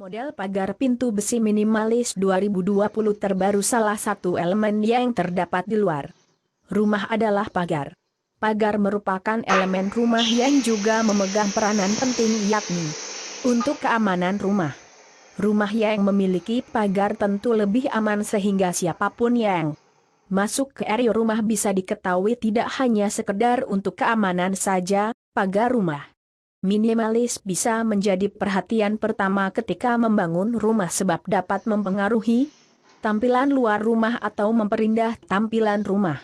Model pagar pintu besi minimalis 2020 terbaru, salah satu elemen yang terdapat di luar rumah adalah pagar. Pagar merupakan elemen rumah yang juga memegang peranan penting, yakni untuk keamanan rumah. Rumah yang memiliki pagar tentu lebih aman sehingga siapapun yang masuk ke area rumah bisa diketahui tidak hanya sekedar untuk keamanan saja. Pagar rumah minimalis bisa menjadi perhatian pertama ketika membangun rumah sebab dapat mempengaruhi tampilan luar rumah atau memperindah tampilan rumah.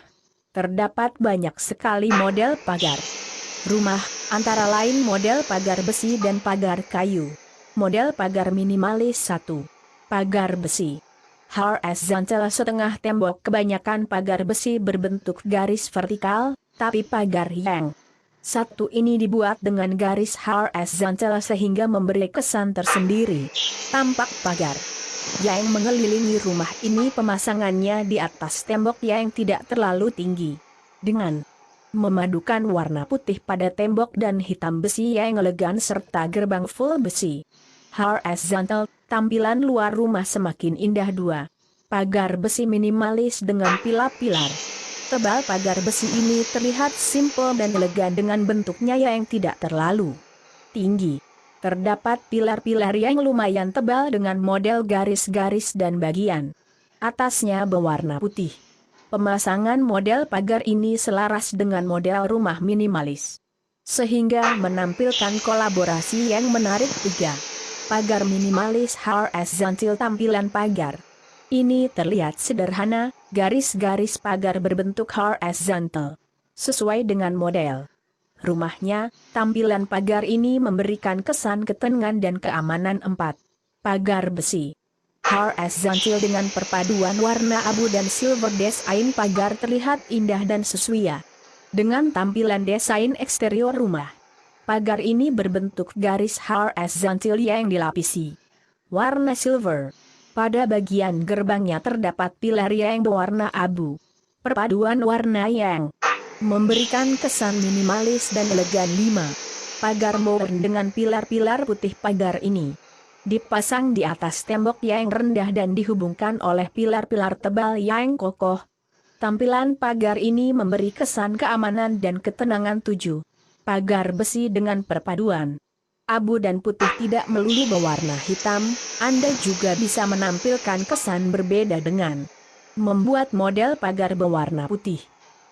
Terdapat banyak sekali model pagar rumah, antara lain model pagar besi dan pagar kayu. Model pagar minimalis 1. Pagar besi horizontal setengah tembok. Kebanyakan pagar besi berbentuk garis vertikal, tapi pagar yang satu ini dibuat dengan garis horizontal sehingga memberi kesan tersendiri. Tampak pagar yang mengelilingi rumah ini pemasangannya di atas tembok yang tidak terlalu tinggi. Dengan memadukan warna putih pada tembok dan hitam besi yang elegan serta gerbang full besi horizontal, tampilan luar rumah semakin indah. 2. Pagar besi minimalis dengan pilar-pilar tebal. Pagar besi ini terlihat simpel dan elegan dengan bentuknya yang tidak terlalu tinggi. Terdapat pilar-pilar yang lumayan tebal dengan model garis-garis dan bagian atasnya berwarna putih. Pemasangan model pagar ini selaras dengan model rumah minimalis, sehingga menampilkan kolaborasi yang menarik. 3. Pagar minimalis horizontal. Tampilan pagar ini terlihat sederhana, garis-garis pagar berbentuk horizontal sesuai dengan model rumahnya. Tampilan pagar ini memberikan kesan ketenangan dan keamanan. 4. Pagar besi horizontal dengan perpaduan warna abu dan silver desain pagar terlihat indah dan sesuai dengan tampilan desain eksterior rumah. Pagar ini berbentuk garis horizontal yang dilapisi warna silver. Pada bagian gerbangnya terdapat pilar yang berwarna abu. Perpaduan warna yang memberikan kesan minimalis dan elegan. 5. Pagar modern dengan pilar-pilar putih. Pagar ini dipasang di atas tembok yang rendah dan dihubungkan oleh pilar-pilar tebal yang kokoh. Tampilan pagar ini memberi kesan keamanan dan ketenangan. 7. Pagar besi dengan perpaduan abu dan putih tidak melulu berwarna hitam. Anda juga bisa menampilkan kesan berbeda dengan membuat model pagar berwarna putih.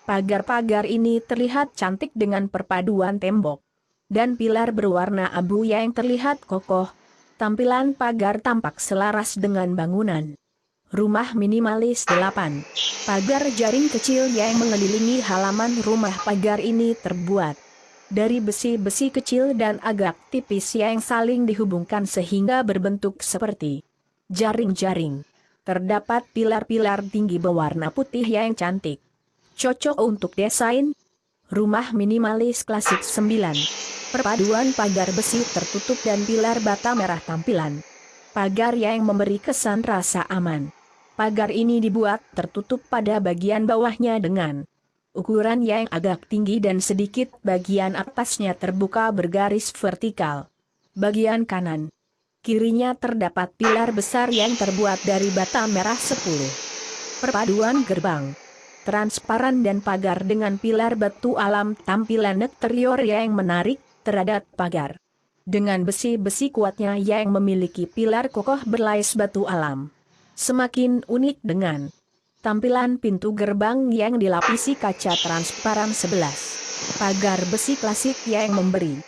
Pagar-pagar ini terlihat cantik dengan perpaduan tembok dan pilar berwarna abu yang terlihat kokoh. Tampilan pagar tampak selaras dengan bangunan rumah minimalis. 8. Pagar jaring kecil yang mengelilingi halaman rumah. Pagar ini terbuat dari besi-besi kecil dan agak tipis yang saling dihubungkan sehingga berbentuk seperti jaring-jaring. Terdapat pilar-pilar tinggi berwarna putih yang cantik, cocok untuk desain rumah minimalis klasik. 9. Perpaduan pagar besi tertutup dan pilar bata merah. Tampilan pagar yang memberi kesan rasa aman. Pagar ini dibuat tertutup pada bagian bawahnya dengan ukuran yang agak tinggi dan sedikit bagian atasnya terbuka bergaris vertikal. Bagian kanan kirinya terdapat pilar besar yang terbuat dari bata merah. 10. Perpaduan gerbang transparan dan pagar dengan pilar batu alam. Tampilan eksterior yang menarik terhadap pagar dengan besi-besi kuatnya yang memiliki pilar kokoh berlais batu alam semakin unik dengan tampilan pintu gerbang yang dilapisi kaca transparan. 11. Pagar besi klasik yang memberi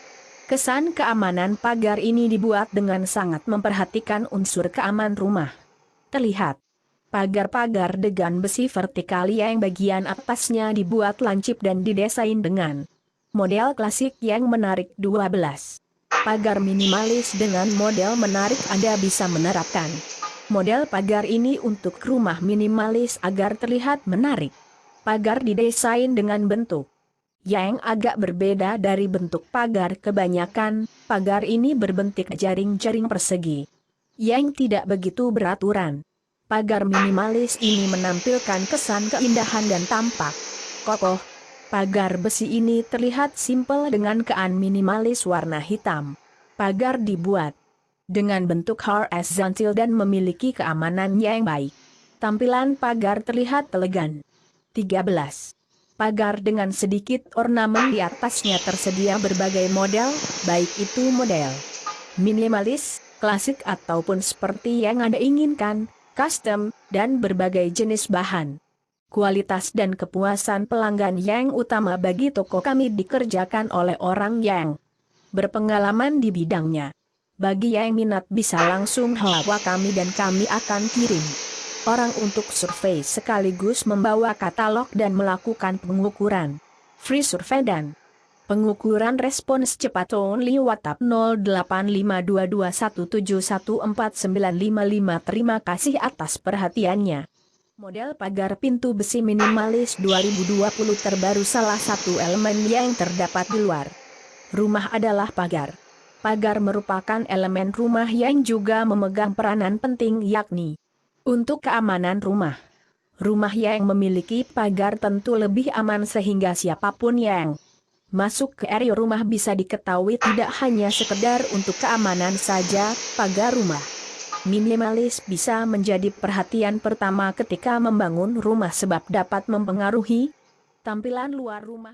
kesan keamanan. Pagar ini dibuat dengan sangat memperhatikan unsur keamanan rumah. Terlihat pagar-pagar dengan besi vertikal yang bagian atasnya dibuat lancip dan didesain dengan model klasik yang menarik. 12. Pagar minimalis dengan model menarik. Anda bisa menerapkan model pagar ini untuk rumah minimalis agar terlihat menarik. Pagar didesain dengan bentuk yang agak berbeda dari bentuk pagar kebanyakan. Pagar ini berbentuk jaring-jaring persegi yang tidak begitu beraturan. Pagar minimalis ini menampilkan kesan keindahan dan tampak kokoh. Pagar besi ini terlihat simpel dengan kean minimalis warna hitam. Pagar dibuat dengan bentuk horizontal dan memiliki keamanan yang baik. Tampilan pagar terlihat elegan. 13. Pagar dengan sedikit ornamen di atasnya tersedia berbagai model, baik itu model minimalis, klasik ataupun seperti yang Anda inginkan, custom, dan berbagai jenis bahan. Kualitas dan kepuasan pelanggan yang utama bagi toko kami dikerjakan oleh orang yang berpengalaman di bidangnya. Bagi yang minat bisa langsung hawa kami dan kami akan kirim orang untuk survei sekaligus membawa katalog dan melakukan pengukuran. Free survei dan pengukuran respons cepat only WhatsApp 085221714955. Terima kasih atas perhatiannya. Model pagar pintu besi minimalis 2020 terbaru, salah satu elemen yang terdapat di luar rumah adalah pagar. Pagar merupakan elemen rumah yang juga memegang peranan penting, yakni untuk keamanan rumah. Rumah yang memiliki pagar tentu lebih aman sehingga siapapun yang masuk ke area rumah bisa diketahui tidak hanya sekedar untuk keamanan saja. Pagar rumah minimalis bisa menjadi perhatian pertama ketika membangun rumah sebab dapat mempengaruhi tampilan luar rumah.